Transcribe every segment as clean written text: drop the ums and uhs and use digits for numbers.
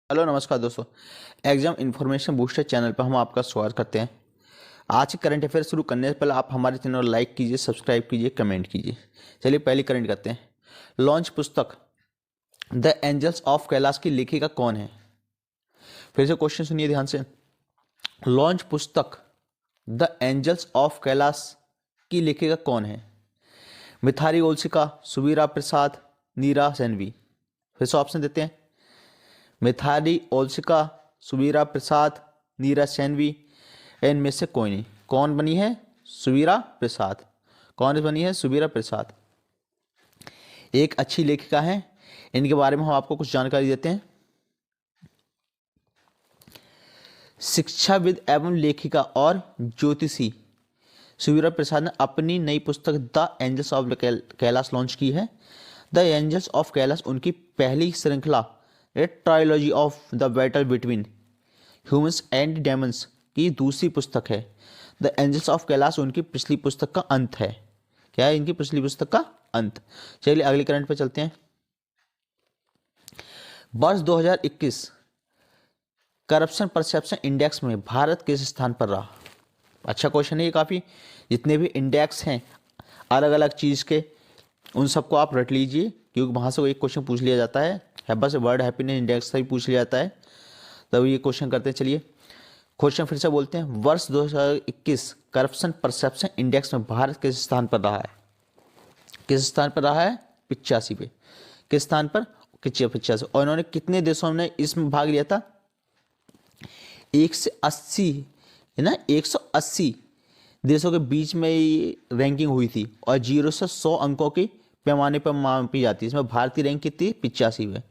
Hello नमस्कार दोस्तों। Exam information booster channel पर हम आपका स्वागत करते हैं। आज के करंट अफेयर शुरू करने से पहले आप हमारे चैनल को लाइक कीजिए, सब्सक्राइब कीजिए, कमेंट कीजिए। चलिए पहली करंट करते हैं। लॉन्च पुस्तक द एंजल्स ऑफ कैलाश की लेखिका कौन है? फिर से क्वेश्चन सुनिए ध्यान से। लॉन्च पुस्तक द एंजल्स ऑफ कैलाश की लेखिका कौन है? मिथाली ओल्सिका, सुवीरा प्रसाद, नीरा सैनवी। फिर से ऑप्शन देते हैं। मिथाली ओल्सिका, सुवीरा प्रसाद, नीरज सैनवी, इनमें से कोई नहीं। कौन बनी है? सुवीरा प्रसाद। कौन बनी है? सुवीरा प्रसाद एक अच्छी लेखिका है। इनके बारे में हम आपको कुछ जानकारी देते हैं। शिक्षाविद एवं लेखिका और ज्योतिषी सुवीरा प्रसाद ने अपनी नई पुस्तक the angels of Kailash launch की है। द एंजल्स ऑफ कैलाश उनकी पहली श्रृंखला trilogy of the battle between humans and demons की दूसरी पुस्तक है। द एंजल्स ऑफ कैलाश उनकी पिछली पुस्तक का अंत है। क्या है इनकी पिछली पुस्तक का अंत? चलिए अगले करंट पे चलते हैं। वर्ष 2021 करप्शन परसेप्शन इंडेक्स में भारत किस स्थान पर रहा? अच्छा क्वेश्चन है ये काफ़ी। जितने भी इंडेक्स हैं अलग अलग चीज़ के, उन सबको आप रट लीजिए, क्योंकि वहाँ से एक क्वेश्चन पूछ लिया जाता है। बस वर्ल्ड हैप्पीनेस इंडेक्स से भी पूछ लिया जाता है, तब ये क्वेश्चन करते हैं। चलिए क्वेश्चन फिर से बोलते हैं। वर्ष 2021 करप्शन परसेप्शन इंडेक्स में भारत किस स्थान पर रहा है? किस स्थान पर रहा है? 85 पे। किस स्थान पर? 85। और इन्होंने कितने देशों ने इसमें भाग लिया था? 180 है ना, 180 देशों के बीच में रैंकिंग हुई थी और 0 से 100 अंकों के पैमाने पर मापी जाती है। इसमें भारत की रैंक कितनी? 85 है।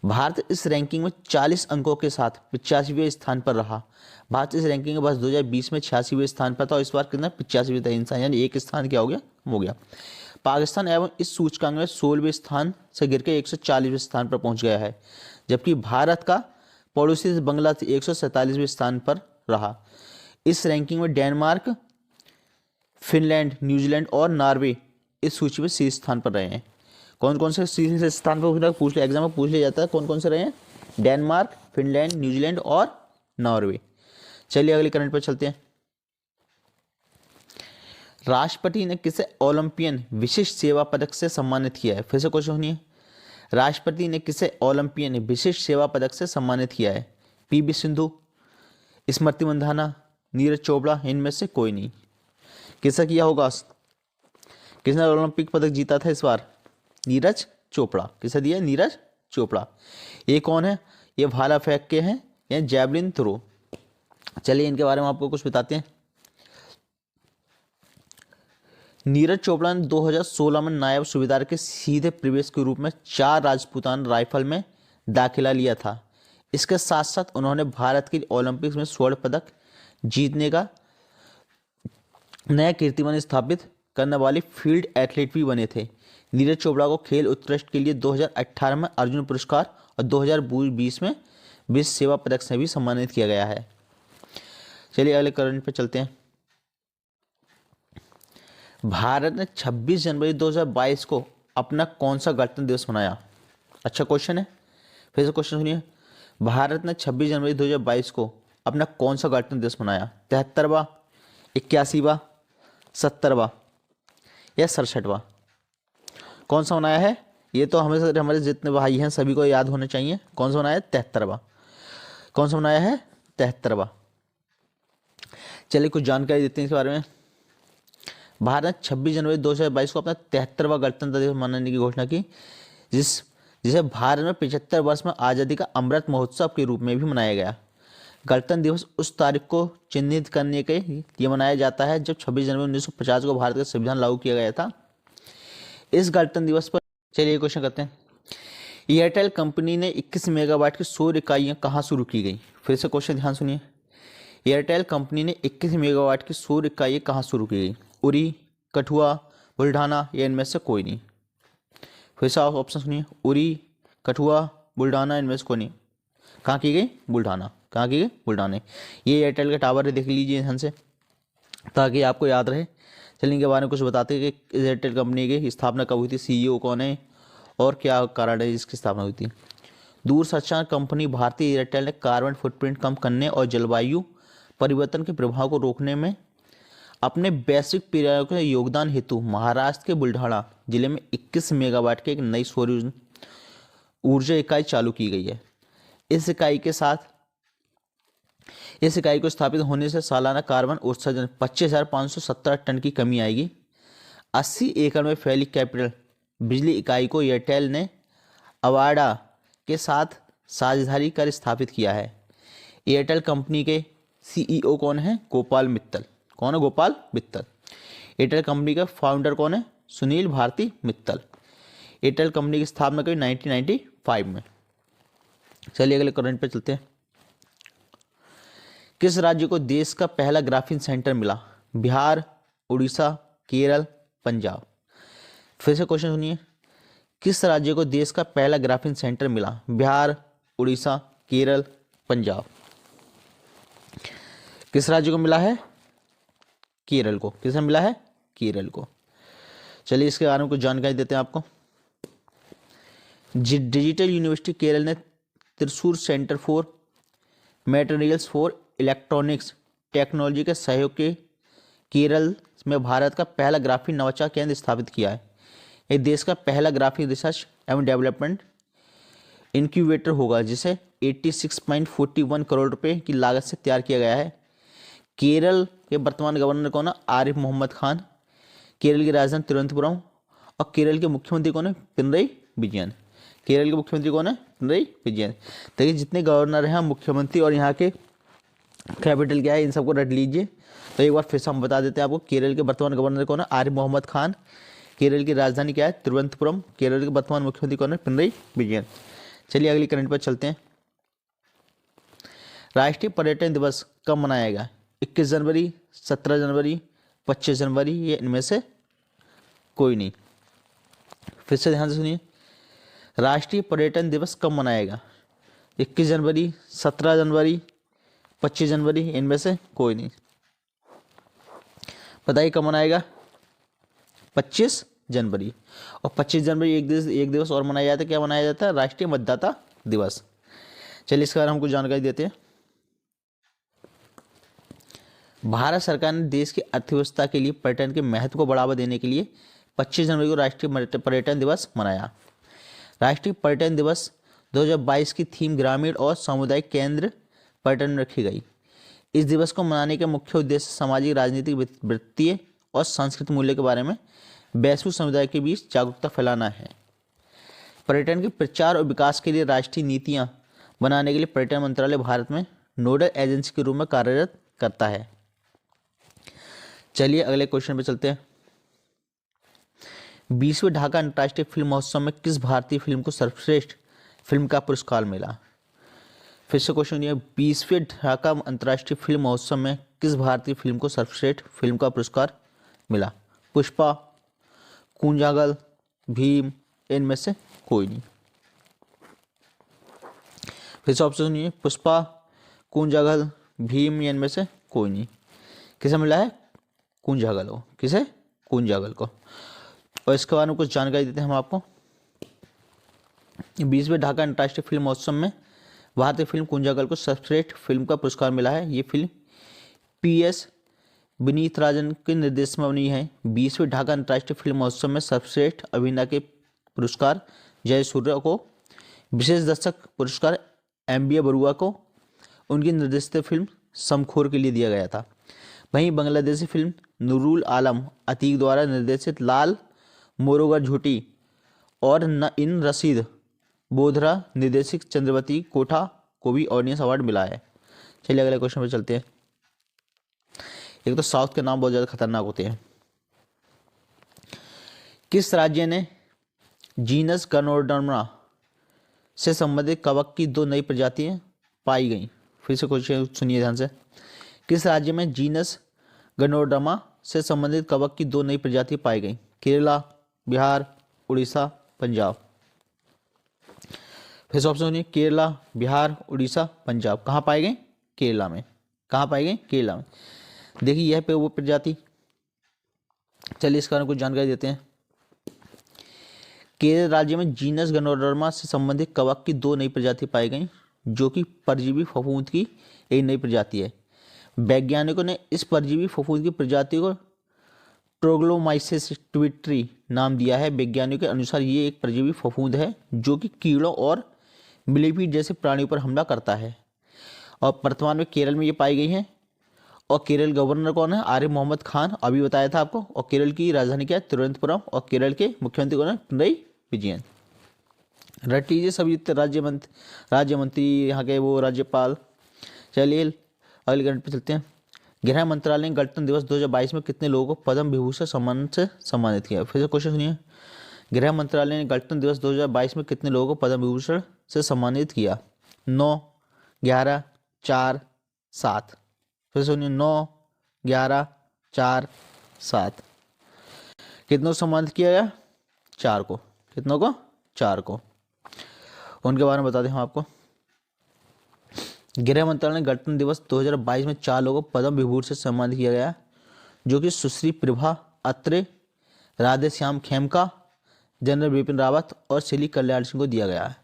भारत इस रैंकिंग में 40 अंकों के साथ 85वें स्थान पर रहा। भारत इस रैंकिंग में बस 2020 में 86वें स्थान पर था और इस बार कितना? 85वें था इंसान, यानी एक स्थान क्या हो गया? हो गया। पाकिस्तान एवं इस सूचकांक में 16वें स्थान से गिर के 140वें स्थान पर पहुंच गया है, जबकि भारत का पड़ोसी बांग्लादेश 147वें स्थान पर रहा। इस रैंकिंग में डेनमार्क, फिनलैंड, न्यूजीलैंड और नॉर्वे इस सूची में शीर्ष स्थान पर रहे हैं। कौन कौन से शीर्ष स्थान पर पूछ लिया, एग्जाम में पूछ लिया जाता है कौन कौन से रहे हैं? डेनमार्क, फिनलैंड, न्यूजीलैंड और नॉर्वे। चलिए अगले करंट पर चलते हैं। राष्ट्रपति ने किसे ओलंपियन विशिष्ट सेवा पदक से सम्मानित किया है? फिर से क्वेश्चन सुनिए। राष्ट्रपति ने किसे ओलंपियन विशिष्ट सेवा पदक से सम्मानित किया है? पीवी सिंधु, स्मृति मंधाना, नीरज चोपड़ा, इनमें से कोई नहीं। किसने किया होगा? किसने ओलंपिक पदक जीता था इस बार? नीरज चोपड़ा। किसे दिया? नीरज चोपड़ा। ये कौन है? ये भाला फेंक के हैं या जैवलिन थ्रो। चलिए इनके बारे में आपको कुछ बताते हैं। नीरज चोपड़ा ने 2016 में नायब सूबेदार के सीधे प्रवेश के रूप में 4 राजपूतान राइफल में दाखिला लिया था। इसके साथ साथ उन्होंने भारत के ओलंपिक्स में स्वर्ण पदक जीतने का नया कीर्तिमान स्थापित करने वाले फील्ड एथलीट भी बने थे। नीरज चोपड़ा को खेल उत्कृष्ट के लिए 2018 में अर्जुन पुरस्कार और 2020 में विश्व सेवा पदक से भी सम्मानित किया गया है। चलिए अगले करंट पे चलते हैं। भारत ने 26 जनवरी 2022 को अपना कौन सा गणतंत्र दिवस मनाया? अच्छा क्वेश्चन है, फिर से क्वेश्चन सुनिए। भारत ने 26 जनवरी 2022 को अपना कौन सा गणतंत्र दिवस मनाया? 73वां, 81वां, 70वां या 67वां? कौन सा मनाया है? ये तो हमारे जितने भाई हैं सभी को याद होने चाहिए। कौन सा मनाया? 73वां। कौन सा मनाया है? 73वां। चलिए कुछ जानकारी देते हैं इस बारे में। भारत ने 26 जनवरी 2022 को अपना 73वां गणतंत्र दिवस मनाने की घोषणा की, जिसे भारत में 75 वर्ष में आज़ादी का अमृत महोत्सव के रूप में भी मनाया गया। गणतंत्र दिवस उस तारीख को चिन्हित करने के लिए मनाया जाता है जब 26 जनवरी 1950 को भारत का संविधान लागू किया गया था। इस गणतंत्र दिवस पर चलिए क्वेश्चन करते हैं। एयरटेल कंपनी ने 21 मेगावाट की सौर इकाइयाँ कहाँ शुरू की गई? फिर से क्वेश्चन ध्यान सुनिए। एयरटेल कंपनी ने 21 मेगावाट की सौर इकाइयाँ कहाँ शुरू की गई? उरी, कठुआ, बुल्ढाना या इनमें से कोई नहीं। फिर से आप ऑप्शन सुनिए। उरी, कठुआ, बुल्ढाना, इनमें से कोई नहीं। कहाँ की गई? बुल्ढाना। कहाँ की गई? बुल्ढाने। ये एयरटेल के टावर है, देख लीजिए ध्यान से ताकि आपको याद रहे। चलिए इनके बारे में कुछ बताते हैं कि एयरटेल कंपनी की स्थापना कब हुई थी, सीईओ कौन है और क्या कारण है जिसकी स्थापना हुई थी। दूरसंचार कंपनी भारती एयरटेल ने कार्बन फुटप्रिंट कम करने और जलवायु परिवर्तन के प्रभाव को रोकने में अपने वैश्विक प्रयासों के योगदान हेतु महाराष्ट्र के बुल्ढाना जिले में 21 मेगावाट की एक नई सौर ऊर्जा इकाई चालू की गई है। इस इकाई को स्थापित होने से सालाना कार्बन उत्सर्जन 25,517 टन की कमी आएगी। 80 एकड़ में फैली कैपिटल बिजली इकाई को एयरटेल ने अवाडा के साथ साझेदारी कर स्थापित किया है। एयरटेल कंपनी के सीईओ कौन है? गोपाल मित्तल। कौन है? गोपाल मित्तल। एयरटेल कंपनी का फाउंडर कौन है? सुनील भारती मित्तल। एयरटेल कंपनी की स्थापना करी 1995 में। चलिए अगले करंट पे चलते हैं। किस राज्य को देश का पहला ग्राफीन सेंटर मिला? बिहार, उड़ीसा, केरल, पंजाब। फिर से क्वेश्चन सुनिए, किस राज्य को देश का पहला ग्राफीन सेंटर मिला? बिहार, उड़ीसा, केरल, पंजाब। किस राज्य को मिला है? केरल को। किसे मिला है? केरल को। चलिए इसके बारे में कुछ जानकारी देते हैं आपको। डिजिटल यूनिवर्सिटी केरल ने Thrissur centre for materials for electronics technology के सहयोग के केरल में भारत का पहला ग्राफीन नवाचार केंद्र स्थापित किया है। यह देश का पहला ग्राफीन रिसर्च एवं डेवलपमेंट इंक्यूबेटर होगा, जिसे 86.41 करोड़ रुपए की लागत से तैयार किया गया है। केरल के वर्तमान गवर्नर कौन है? आरिफ मोहम्मद खान। केरल की राजधानी तिरुवनंतपुरम। और केरल के मुख्यमंत्री कौन है? पिनरई विजयन। केरल के मुख्यमंत्री कौन है? पिनरई विजयन। देखिए जितने गवर्नर हैं, मुख्यमंत्री और यहाँ के कैपिटल क्या है, इन सबको रट लीजिए। तो एक बार फिर से हम बता देते हैं आपको। केरल के वर्तमान गवर्नर कौन है? आरिफ मोहम्मद खान। केरल की राजधानी क्या है? तिरुवनंतपुरम। केरल के वर्तमान मुख्यमंत्री कौन है? पिनरई विजयन। चलिए अगली करंट पर चलते हैं। राष्ट्रीय पर्यटन दिवस कब मनाएगा? 21 जनवरी, 17 जनवरी, 25 जनवरी, ये इनमें से कोई नहीं। फिर से ध्यान से सुनिए, राष्ट्रीय पर्यटन दिवस कब मनाएगा? 21 जनवरी, 17 जनवरी, 25 जनवरी, इनमें से कोई नहीं। बताइए कब मनाएगा? 25 जनवरी। और 25 जनवरी एक दिवस और मनाया जाता है। क्या मनाया जाता है? राष्ट्रीय मतदाता दिवस। चलिए इसके बारे में हमको जानकारी देते हैं। भारत सरकार ने देश की अर्थव्यवस्था के लिए पर्यटन के महत्व को बढ़ावा देने के लिए 25 जनवरी को राष्ट्रीय पर्यटन दिवस मनाया। राष्ट्रीय पर्यटन दिवस 2022 की थीम ग्रामीण और सामुदायिक केंद्र पर्यटन में रखी गई। इस दिवस को मनाने का मुख्य उद्देश्य सामाजिक, राजनीतिक, वित्तीय और सांस्कृतिक मूल्य के बारे में वैश्विक समुदाय के बीच जागरूकता फैलाना है। पर्यटन के प्रचार और विकास के लिए राष्ट्रीय नीतियां बनाने के लिए पर्यटन मंत्रालय भारत में नोडल एजेंसी के रूप में कार्यरत करता है। चलिए अगले क्वेश्चन पे चलते हैं। 20वें ढाका अंतर्राष्ट्रीय फिल्म महोत्सव में किस भारतीय फिल्म को सर्वश्रेष्ठ फिल्म का पुरस्कार मिला? फिर से क्वेश्चन ये, 20वें ढाका अंतर्राष्ट्रीय फिल्म महोत्सव में किस भारतीय फिल्म को सर्वश्रेष्ठ फिल्म का पुरस्कार मिला? पुष्पा, कूंजागल, भीम, इनमें से कोई नहीं। फिर से ऑप्शन सुनिए, पुष्पा, कूंजागल, भीम, इनमें से कोई नहीं। किसे मिला है? कूंजागल को। किसे? कूंजागल को। और इसके बारे में कुछ जानकारी देते हैं हम आपको। 20वें ढाका अंतर्राष्ट्रीय फिल्म महोत्सव में भारतीय फिल्म कूंजागल को सर्वश्रेष्ठ फिल्म का पुरस्कार मिला है। ये फिल्म PS विनीत राजन के निर्देशन में बनी है। 20वें ढाका अंतर्राष्ट्रीय फिल्म महोत्सव में सर्वश्रेष्ठ अभिनेता के पुरस्कार जयसूर्या को, विशेष दर्शक पुरस्कार MBA बरुआ को उनकी निर्देशित फिल्म समखोर के लिए दिया गया था। वहीं बांग्लादेशी फिल्म नूरुल आलम अतीक द्वारा निर्देशित लाल मोरोगा झूठी और न इन रशीद बोधरा निर्देशित चंद्रवती कोठा को भी ऑडियंस अवार्ड मिला है। चलिए अगले क्वेश्चन पे चलते हैं। एक तो साउथ के नाम बहुत ज़्यादा खतरनाक होते हैं। किस राज्य ने जीनस गनोडर्मा से संबंधित कवक की 2 नई प्रजातियां पाई गई? फिर से क्वेश्चन सुनिए ध्यान से। किस राज्य में जीनस गनोडर्मा से संबंधित कवक की 2 नई प्रजातियां पाई गई? केरला, बिहार, उड़ीसा, पंजाब। फिर से ऑप्शन सुनिए, केरला, बिहार, उड़ीसा, पंजाब। कहाँ पाए गए? केरला में। कहाँ पाए गए? केरला में। देखिए यह पे वो प्रजाति। चलिए इसके बारे में कुछ जानकारी देते हैं। केरल राज्य में जीनस गैनोडर्मा से संबंधित कवक की 2 नई प्रजाति पाई गई, जो कि परजीवी फफूंद की एक नई प्रजाति है। वैज्ञानिकों ने इस परजीवी फफूंद की प्रजाति को ट्रोग्लोमाइसिस ट्विट्री नाम दिया है। वैज्ञानिकों के अनुसार ये एक परजीवी फफूंद है जो कि कीड़ों और मिलीपीड जैसे प्राणियों पर हमला करता है, और वर्तमान में केरल में ये पाई गई है। और केरल गवर्नर कौन है? आरिफ मोहम्मद खान, अभी बताया था आपको। और केरल की राजधानी क्या है? तिरुवनंतपुरम। और केरल के मुख्यमंत्री कौन है? पिनरई विजयन। रट लीजिए सभी राज्य मंत्री, यहाँ के वो राज्यपाल। चलिए अगले गणित पे चलते हैं। गृह मंत्रालय ने गणतंत्र दिवस 2022 में कितने लोगों को पद्म विभूषण सम्मान से सम्मानित किया? फिर से क्वेश्चन सुनिए। गृह मंत्रालय ने गणतंत्र दिवस 2022 में कितने लोगों को पद्म विभूषण से सम्मानित किया? 9, 11, 4, 7। फिर सुनिए, 9, 11, 4, 7। कितनों को सम्मानित किया गया? 4 को। कितनों को? 4 को। उनके बारे में बता दें हम आपको। गृह मंत्रालय ने गणतंत्र दिवस 2022 में 4 लोगों को पद्म विभूषण से सम्मानित किया गया, जो कि सुश्री प्रभा अत्रे, राधेश्याम खेमका, जनरल बिपिन रावत और श्री कल्याण सिंह को दिया गया है।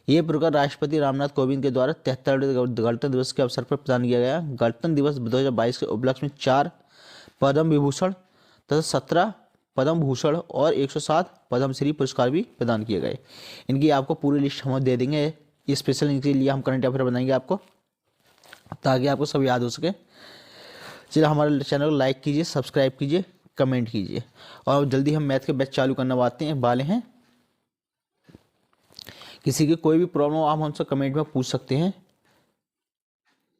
ये पुरस्कार राष्ट्रपति रामनाथ कोविंद के द्वारा 73वें गणतंत्र दिवस के अवसर पर प्रदान किया गया। गणतंत्र दिवस 2022 के उपलक्ष्य में 4 पद्म विभूषण तथा 17 पद्म भूषण और 107 पद्मश्री पुरस्कार भी प्रदान किए गए। इनकी आपको पूरी लिस्ट हम दे देंगे। ये स्पेशल इनके लिए हम करंट अफेयर बनाएंगे आपको, ताकि आपको सब याद हो सके। चलिए हमारे चैनल को लाइक कीजिए, सब्सक्राइब कीजिए, कमेंट कीजिए, और जल्दी हम मैथ के बैच चालू करने वाले हैं। किसी की कोई भी प्रॉब्लम आप हमसे कमेंट में पूछ सकते हैं।